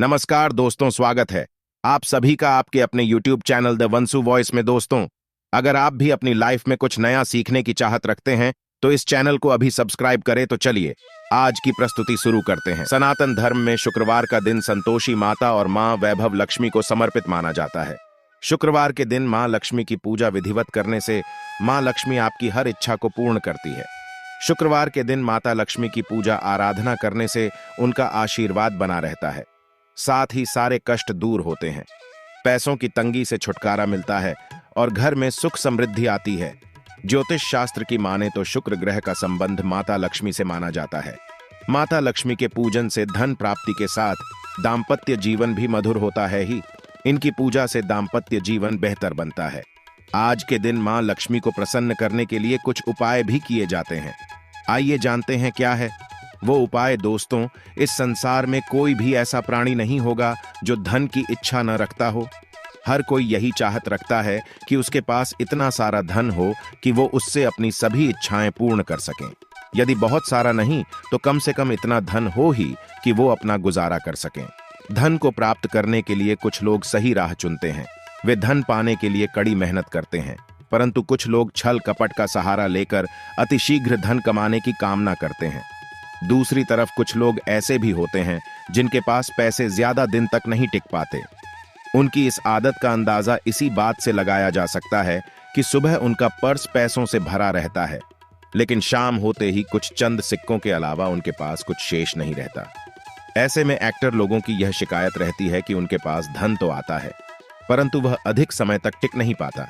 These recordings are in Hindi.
नमस्कार दोस्तों, स्वागत है आप सभी का आपके अपने YouTube चैनल द वंसु वॉइस में। दोस्तों, अगर आप भी अपनी लाइफ में कुछ नया सीखने की चाहत रखते हैं तो इस चैनल को अभी सब्सक्राइब करें। तो चलिए आज की प्रस्तुति शुरू करते हैं। सनातन धर्म में शुक्रवार का दिन संतोषी माता और मां वैभव लक्ष्मी को समर्पित माना जाता है। शुक्रवार के दिन मां लक्ष्मी की पूजा विधिवत करने से मां लक्ष्मी आपकी हर इच्छा को पूर्ण करती है। शुक्रवार के दिन माता लक्ष्मी की पूजा आराधना करने से उनका आशीर्वाद बना रहता है, साथ ही सारे कष्ट दूर होते हैं, पैसों की तंगी से छुटकारा मिलता है और घर में सुख समृद्धि आती है। ज्योतिष शास्त्र की माने तो शुक्र ग्रह का संबंध माता लक्ष्मी से माना जाता है। माता लक्ष्मी के पूजन से धन प्राप्ति के साथ दाम्पत्य जीवन भी मधुर होता है ही। इनकी पूजा से दाम्पत्य जीवन बेहतर बनता है। आज के दिन मां लक्ष्मी को प्रसन्न करने के लिए कुछ उपाय भी किए जाते हैं। आइए जानते हैं क्या है वो उपाय। दोस्तों, इस संसार में कोई भी ऐसा प्राणी नहीं होगा जो धन की इच्छा न रखता हो। हर कोई यही चाहत रखता है कि उसके पास इतना सारा धन हो कि वो उससे अपनी सभी इच्छाएं पूर्ण कर सकें। यदि बहुत सारा नहीं तो कम से कम इतना धन हो ही कि वो अपना गुजारा कर सकें। धन को प्राप्त करने के लिए कुछ लोग सही राह चुनते हैं। वे धन पाने के लिए कड़ी मेहनत करते हैं, परंतु कुछ लोग छल कपट का सहारा लेकर अतिशीघ्र धन कमाने की कामना करते हैं। दूसरी तरफ कुछ लोग ऐसे भी होते हैं जिनके पास पैसे ज्यादा दिन तक नहीं टिक पाते। उनकी इस आदत का अंदाजा इसी बात से लगाया जा सकता है कि सुबह उनका पर्स पैसों से भरा रहता है, लेकिन शाम होते ही कुछ चंद सिक्कों के अलावा उनके पास कुछ शेष नहीं रहता। ऐसे में एक्टर लोगों की यह शिकायत रहती है कि उनके पास धन तो आता है परंतु वह अधिक समय तक टिक नहीं पाता।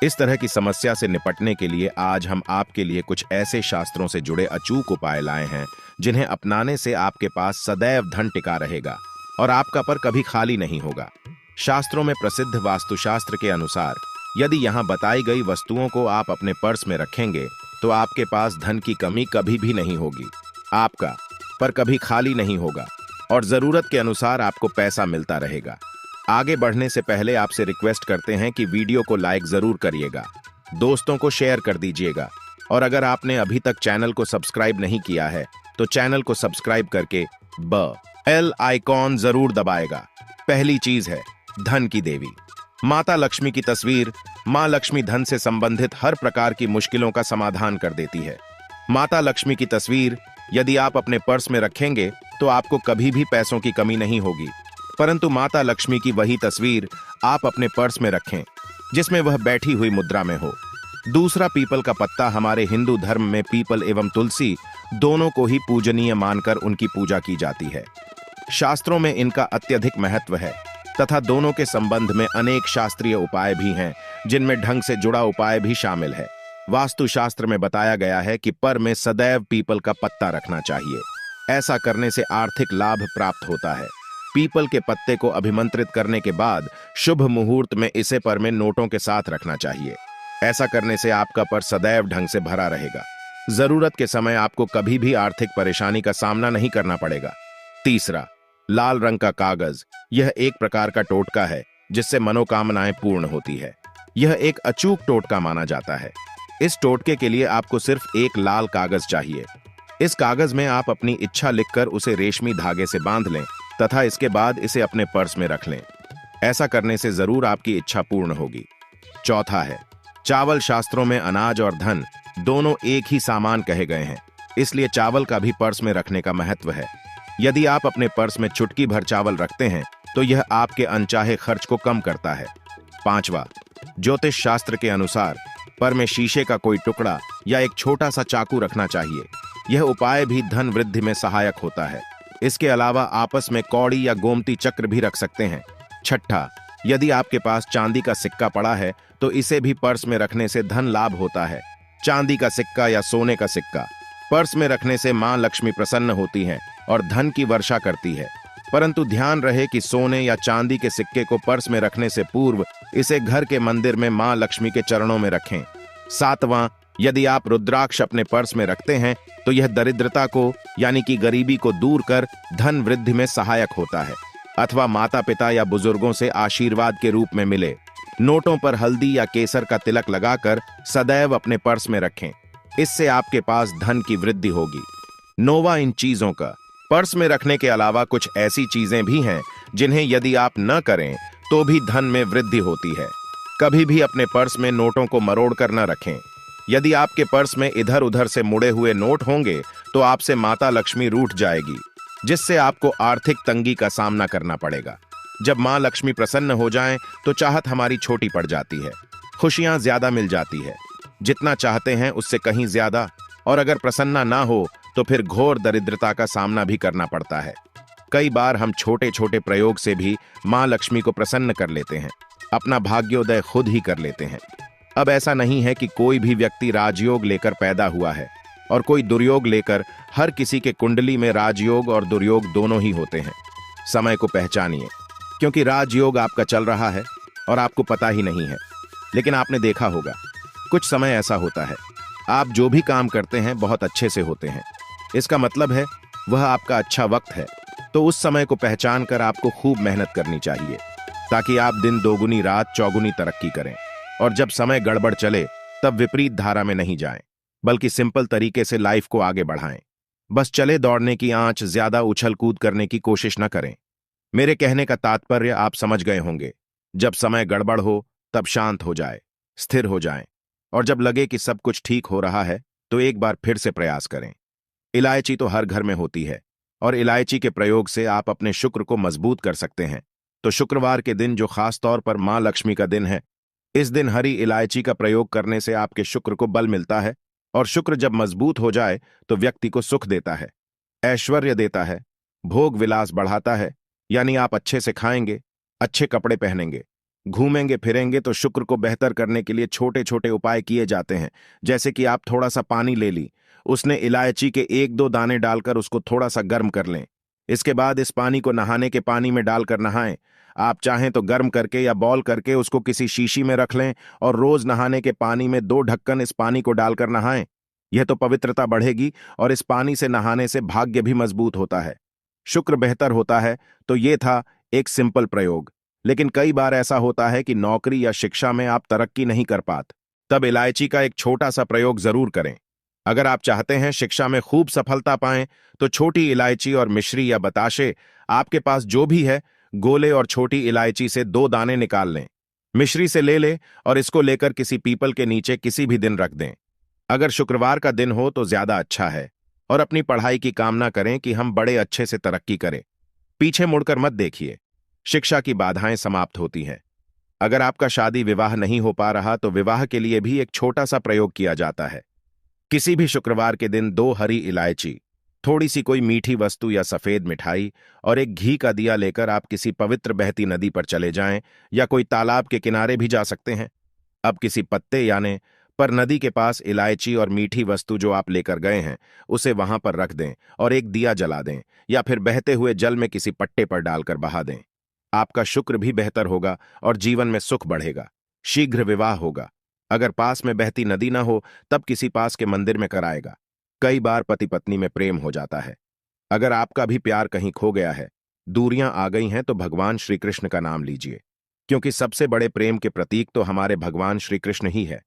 इस तरह की समस्या से निपटने के लिए आज हम आपके लिए कुछ ऐसे शास्त्रों से जुड़े अचूक उपाय लाए हैं जिन्हें अपनाने से आपके पास सदैव धन टिका रहेगा और आपका पर कभी खाली नहीं होगा। शास्त्रों में प्रसिद्ध वास्तुशास्त्र के अनुसार यदि यहाँ बताई गई वस्तुओं को आप अपने पर्स में रखेंगे तो आपके पास धन की कमी कभी भी नहीं होगी। आपका पर कभी खाली नहीं होगा और जरूरत के अनुसार आपको पैसा मिलता रहेगा। आगे बढ़ने से पहले आपसे रिक्वेस्ट करते हैं कि वीडियो को लाइक जरूर करिएगा, दोस्तों को शेयर कर दीजिएगा और अगर आपने अभी तक चैनल को सब्सक्राइब नहीं किया है तो चैनल को सब्सक्राइब करके बेल आइकॉन जरूर दबाएगा। पहली चीज है धन की देवी माता लक्ष्मी की तस्वीर। मां लक्ष्मी धन से संबंधित हर प्रकार की मुश्किलों का समाधान कर देती है। माता लक्ष्मी की तस्वीर यदि आप अपने पर्स में रखेंगे तो आपको कभी भी पैसों की कमी नहीं होगी, परंतु माता लक्ष्मी की वही तस्वीर आप अपने पर्स में रखें जिसमें वह बैठी हुई मुद्रा में हो। दूसरा, पीपल का पत्ता। हमारे हिंदू धर्म में पीपल एवं तुलसी दोनों को ही पूजनीय मानकर उनकी पूजा की जाती है। शास्त्रों में इनका अत्यधिक महत्व है तथा दोनों के संबंध में अनेक शास्त्रीय उपाय भी हैं जिनमें ढंग से जुड़ा उपाय भी शामिल है। वास्तुशास्त्र में बताया गया है कि पर में सदैव पीपल का पत्ता रखना चाहिए। ऐसा करने से आर्थिक लाभ प्राप्त होता है। पीपल के पत्ते को अभिमंत्रित करने के बाद शुभ मुहूर्त में इसे पर में नोटों के साथ रखना चाहिए। ऐसा करने से आपका पर सदैव ढंग से भरा रहेगा। जरूरत के समय आपको कभी भी आर्थिक परेशानी का सामना नहीं करना पड़ेगा। तीसरा, लाल रंग का कागज। यह एक प्रकार का टोटका है जिससे मनोकामनाएं पूर्ण होती है। यह एक अचूक टोटका माना जाता है। इस टोटके के लिए आपको सिर्फ एक लाल कागज चाहिए। इस कागज में आप अपनी इच्छा लिखकर उसे रेशमी धागे से बांध लें तथा इसके बाद इसे अपने पर्स में रख लें। ऐसा करने से जरूर आपकी इच्छा पूर्ण होगी। चौथा है चावल। शास्त्रों में अनाज और धन दोनों एक ही सामान कहे गए हैं, इसलिए चावल का भी पर्स में रखने का महत्व है। यदि आप अपने पर्स में चुटकी भर चावल रखते हैं तो यह आपके अनचाहे खर्च को कम करता है। पांचवा, ज्योतिष शास्त्र के अनुसार पर में शीशे का कोई टुकड़ा या एक छोटा सा चाकू रखना चाहिए। यह उपाय भी धन वृद्धि में सहायक होता है। इसके अलावा आपस में कौड़ी या गोमती चक्र भी रख सकते हैं। छठा, यदि आपके पास चांदी का सिक्का पड़ा है तो इसे भी पर्स में रखने से धन लाभ होता है। चांदी का सिक्का या सोने का सिक्का पर्स में रखने से मां लक्ष्मी प्रसन्न होती हैं और धन की वर्षा करती है, परंतु ध्यान रहे कि सोने या चांदी के सिक्के को पर्स में रखने से पूर्व इसे घर के मंदिर में मां लक्ष्मी के चरणों में रखें। सातवां, यदि आप रुद्राक्ष अपने पर्स में रखते हैं तो यह दरिद्रता को यानी कि गरीबी को दूर कर धन वृद्धि में सहायक होता है अथवा माता पिता या बुजुर्गों से आशीर्वाद के रूप में मिले। नोटों पर हल्दी या केसर का तिलक लगाकर सदैव अपने पर्स में रखें। इससे आपके पास धन की वृद्धि होगी। नौवां, इन चीजों का पर्स में रखने के अलावा कुछ ऐसी चीजें भी हैं जिन्हें यदि आप न करें तो भी धन में वृद्धि होती है। कभी भी अपने पर्स में नोटों को मरोड़ कर न रखें। यदि आपके पर्स में इधर उधर से मुड़े हुए नोट होंगे तो आपसे माता लक्ष्मी रूठ जाएगी, जिससे आपको आर्थिक तंगी का सामना करना पड़ेगा। जब मां लक्ष्मी प्रसन्न हो जाएं तो चाहत हमारी छोटी पड़ जाती है, खुशियां ज्यादा मिल जाती है, जितना चाहते हैं उससे कहीं ज्यादा, और अगर प्रसन्ना ना हो तो फिर घोर दरिद्रता का सामना भी करना पड़ता है। कई बार हम छोटे छोटे प्रयोग से भी मां लक्ष्मी को प्रसन्न कर लेते हैं, अपना भाग्योदय खुद ही कर लेते हैं। अब ऐसा नहीं है कि कोई भी व्यक्ति राजयोग लेकर पैदा हुआ है और कोई दुर्योग लेकर। हर किसी के कुंडली में राजयोग और दुर्योग दोनों ही होते हैं। समय को पहचानिए, क्योंकि राजयोग आपका चल रहा है और आपको पता ही नहीं है। लेकिन आपने देखा होगा कुछ समय ऐसा होता है, आप जो भी काम करते हैं बहुत अच्छे से होते हैं। इसका मतलब है वह आपका अच्छा वक्त है। तो उस समय को पहचान कर आपको खूब मेहनत करनी चाहिए, ताकि आप दिन दोगुनी रात चौगुनी तरक्की करें। और जब समय गड़बड़ चले तब विपरीत धारा में नहीं जाएं, बल्कि सिंपल तरीके से लाइफ को आगे बढ़ाएं। बस चले दौड़ने की आंच, ज्यादा उछल कूद करने की कोशिश न करें। मेरे कहने का तात्पर्य आप समझ गए होंगे। जब समय गड़बड़ हो तब शांत हो जाए, स्थिर हो जाएं, और जब लगे कि सब कुछ ठीक हो रहा है तो एक बार फिर से प्रयास करें। इलायची तो हर घर में होती है, और इलायची के प्रयोग से आप अपने शुक्र को मजबूत कर सकते हैं। तो शुक्रवार के दिन, जो खास तौर पर मां लक्ष्मी का दिन है, इस दिन हरी इलायची का प्रयोग करने से आपके शुक्र को बल मिलता है। और शुक्र जब मजबूत हो जाए तो व्यक्ति को सुख देता है, ऐश्वर्य देता है, भोग विलास बढ़ाता है। यानी आप अच्छे से खाएंगे, अच्छे कपड़े पहनेंगे, घूमेंगे फिरेंगे। तो शुक्र को बेहतर करने के लिए छोटे छोटे उपाय किए जाते हैं। जैसे कि आप थोड़ा सा पानी ले ली, उसने इलायची के 1-2 दाने डालकर उसको थोड़ा सा गर्म कर लें। इसके बाद इस पानी को नहाने के पानी में डालकर नहाएं। आप चाहें तो गर्म करके या बॉल करके उसको किसी शीशी में रख लें और रोज नहाने के पानी में 2 ढक्कन इस पानी को डालकर नहाएं। यह तो पवित्रता बढ़ेगी, और इस पानी से नहाने से भाग्य भी मजबूत होता है, शुक्र बेहतर होता है। तो ये था एक सिंपल प्रयोग। लेकिन कई बार ऐसा होता है कि नौकरी या शिक्षा में आप तरक्की नहीं कर पाते, तब इलायची का एक छोटा सा प्रयोग जरूर करें। अगर आप चाहते हैं शिक्षा में खूब सफलता पाएं तो छोटी इलायची और मिश्री या बताशे, आपके पास जो भी है, गोले और छोटी इलायची से 2 दाने निकाल लें, मिश्री से ले लें और इसको लेकर किसी पीपल के नीचे किसी भी दिन रख दें। अगर शुक्रवार का दिन हो तो ज्यादा अच्छा है। और अपनी पढ़ाई की कामना करें कि हम बड़े अच्छे से तरक्की करें। पीछे मुड़कर मत देखिए, शिक्षा की बाधाएं समाप्त होती हैं। अगर आपका शादी विवाह नहीं हो पा रहा तो विवाह के लिए भी एक छोटा सा प्रयोग किया जाता है। किसी भी शुक्रवार के दिन 2 हरी इलायची, थोड़ी सी कोई मीठी वस्तु या सफेद मिठाई और एक घी का दिया लेकर आप किसी पवित्र बहती नदी पर चले जाएं, या कोई तालाब के किनारे भी जा सकते हैं। अब किसी पत्ते यानी पर नदी के पास इलायची और मीठी वस्तु जो आप लेकर गए हैं उसे वहां पर रख दें और एक दिया जला दें, या फिर बहते हुए जल में किसी पट्टे पर डालकर बहा दें। आपका शुक्र भी बेहतर होगा और जीवन में सुख बढ़ेगा, शीघ्र विवाह होगा। अगर पास में बहती नदी ना हो तब किसी पास के मंदिर में कराएगा। कई बार पति पत्नी में प्रेम हो जाता है। अगर आपका भी प्यार कहीं खो गया है, दूरियां आ गई हैं, तो भगवान श्री कृष्ण का नाम लीजिए, क्योंकि सबसे बड़े प्रेम के प्रतीक तो हमारे भगवान श्री कृष्ण ही है।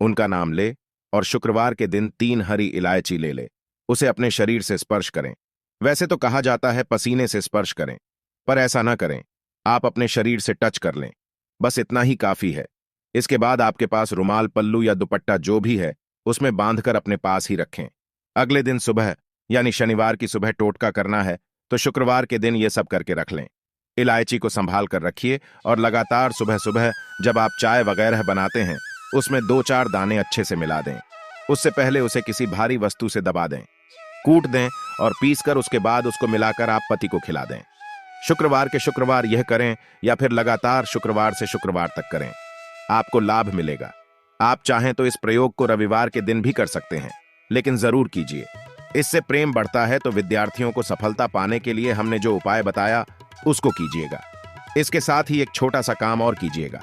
उनका नाम ले और शुक्रवार के दिन 3 हरी इलायची ले ले, उसे अपने शरीर से स्पर्श करें। वैसे तो कहा जाता है पसीने से स्पर्श करें, पर ऐसा ना करें, आप अपने शरीर से टच कर लें, बस इतना ही काफी है। इसके बाद आपके पास रुमाल, पल्लू या दुपट्टा जो भी है उसमें बांधकर अपने पास ही रखें। अगले दिन सुबह यानी शनिवार की सुबह टोटका करना है, तो शुक्रवार के दिन ये सब करके रख लें। इलायची को संभाल कर रखिए और लगातार सुबह सुबह जब आप चाय वगैरह बनाते हैं उसमें 2-4 दाने अच्छे से मिला दें। उससे पहले उसे किसी भारी वस्तु से दबा दें, कूट दें और पीसकर उसके बाद उसको मिलाकर आप पति को खिला दें। शुक्रवार के शुक्रवार यह करें या फिर लगातार शुक्रवार से शुक्रवार तक करें, आपको लाभ मिलेगा। आप चाहें तो इस प्रयोग को रविवार के दिन भी कर सकते हैं, लेकिन जरूर कीजिए। इससे प्रेम बढ़ता है। तो विद्यार्थियों को सफलता पाने के लिए हमने जो उपाय बताया उसको कीजिएगा। इसके साथ ही एक छोटा सा काम और कीजिएगा।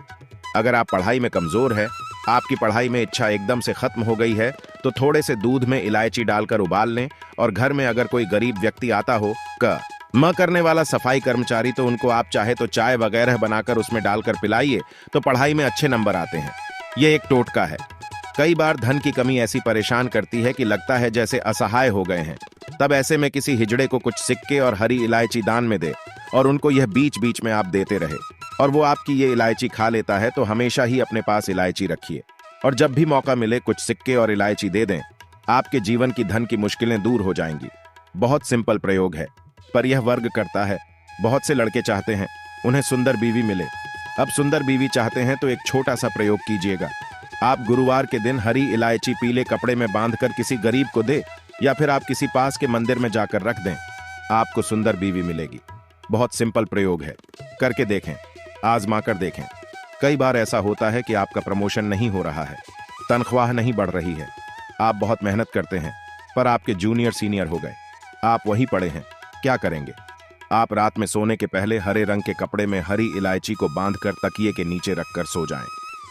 अगर आप पढ़ाई में कमजोर है, आपकी पढ़ाई में इच्छा एकदम से खत्म हो गई है, तो थोड़े से दूध में इलायची डालकर उबाल लें, और घर में अगर कोई गरीब व्यक्ति आता हो, म करने वाला सफाई कर्मचारी, तो उनको आप चाहे तो चाय वगैरह बनाकर उसमें डालकर पिलाइए, तो पढ़ाई में अच्छे नंबर आते हैं। यह एक टोटका है। कई बार धन की कमी ऐसी परेशान करती है कि लगता है जैसे असहाय हो गए हैं। तब ऐसे में किसी हिजड़े को कुछ सिक्के और हरी इलायची दान में दे और उनको यह बीच बीच में आप देते रहे और वो आपकी ये इलायची खा लेता है, तो हमेशा ही अपने पास इलायची रखिए और जब भी मौका मिले कुछ सिक्के और इलायची दे दें। आपके जीवन की धन की मुश्किलें दूर हो जाएंगी। बहुत सिंपल प्रयोग है, पर यह वर्क करता है। बहुत से लड़के चाहते हैं उन्हें सुंदर बीवी मिले। अब सुंदर बीवी चाहते हैं तो एक छोटा सा प्रयोग कीजिएगा। आप गुरुवार के दिन हरी इलायची पीले कपड़े में बांधकर किसी गरीब को दे या फिर आप किसी पास के मंदिर में जाकर रख दें। आपको सुंदर बीवी मिलेगी। बहुत सिंपल प्रयोग है, करके देखें, आजमा कर देखें। कई बार ऐसा होता है कि आपका प्रमोशन नहीं हो रहा है, तनख्वाह नहीं बढ़ रही है, आप बहुत मेहनत करते हैं पर आपके जूनियर सीनियर हो गए, आप वहीं पड़े हैं। क्या करेंगे? आप रात में सोने के पहले हरे रंग के कपड़े में हरी इलायची को बांधकर तकिए के नीचे रखकर सो जाएं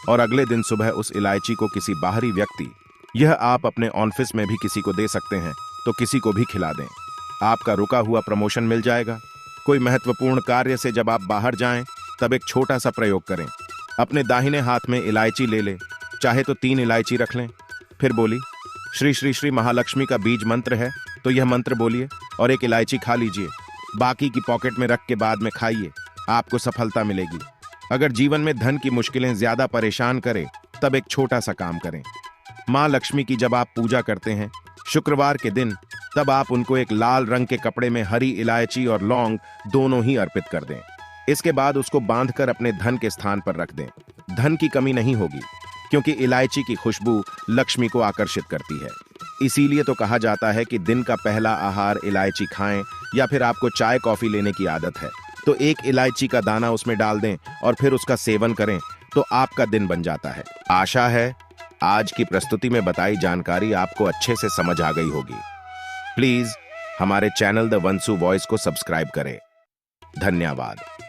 और अगले दिन सुबह उस इलायची को किसी बाहरी व्यक्ति, यह आप अपने ऑफिस में भी किसी को दे सकते हैं, तो किसी को भी खिला दें। आपका रुका हुआ प्रमोशन मिल जाएगा। कोई महत्वपूर्ण कार्य से जब आप बाहर जाएं तब एक छोटा सा प्रयोग करें। अपने दाहिने हाथ में इलायची ले ले, चाहे तो 3 इलायची रख लें। फिर बोली श्री श्री श्री महालक्ष्मी का बीज मंत्र है, तो यह मंत्र बोलिए और एक इलायची खा लीजिए। बाकी की पॉकेट में रख के बाद में खाइए, आपको सफलता मिलेगी। अगर जीवन में धन की मुश्किलें ज्यादा परेशान करें तब एक छोटा सा काम करें। माँ लक्ष्मी की जब आप पूजा करते हैं शुक्रवार के दिन, तब आप उनको एक लाल रंग के कपड़े में हरी इलायची और लौंग दोनों ही अर्पित कर दें। इसके बाद उसको बांधकर अपने धन के स्थान पर रख दें। धन की कमी नहीं होगी, क्योंकि इलायची की खुशबू लक्ष्मी को आकर्षित करती है। इसीलिए तो कहा जाता है कि दिन का पहला आहार इलायची खाएं, या फिर आपको चाय कॉफी लेने की आदत है तो एक इलायची का दाना उसमें डाल दें और फिर उसका सेवन करें, तो आपका दिन बन जाता है। आशा है आज की प्रस्तुति में बताई जानकारी आपको अच्छे से समझ आ गई होगी। प्लीज हमारे चैनल द वंसु वॉइस को सब्सक्राइब करें। धन्यवाद।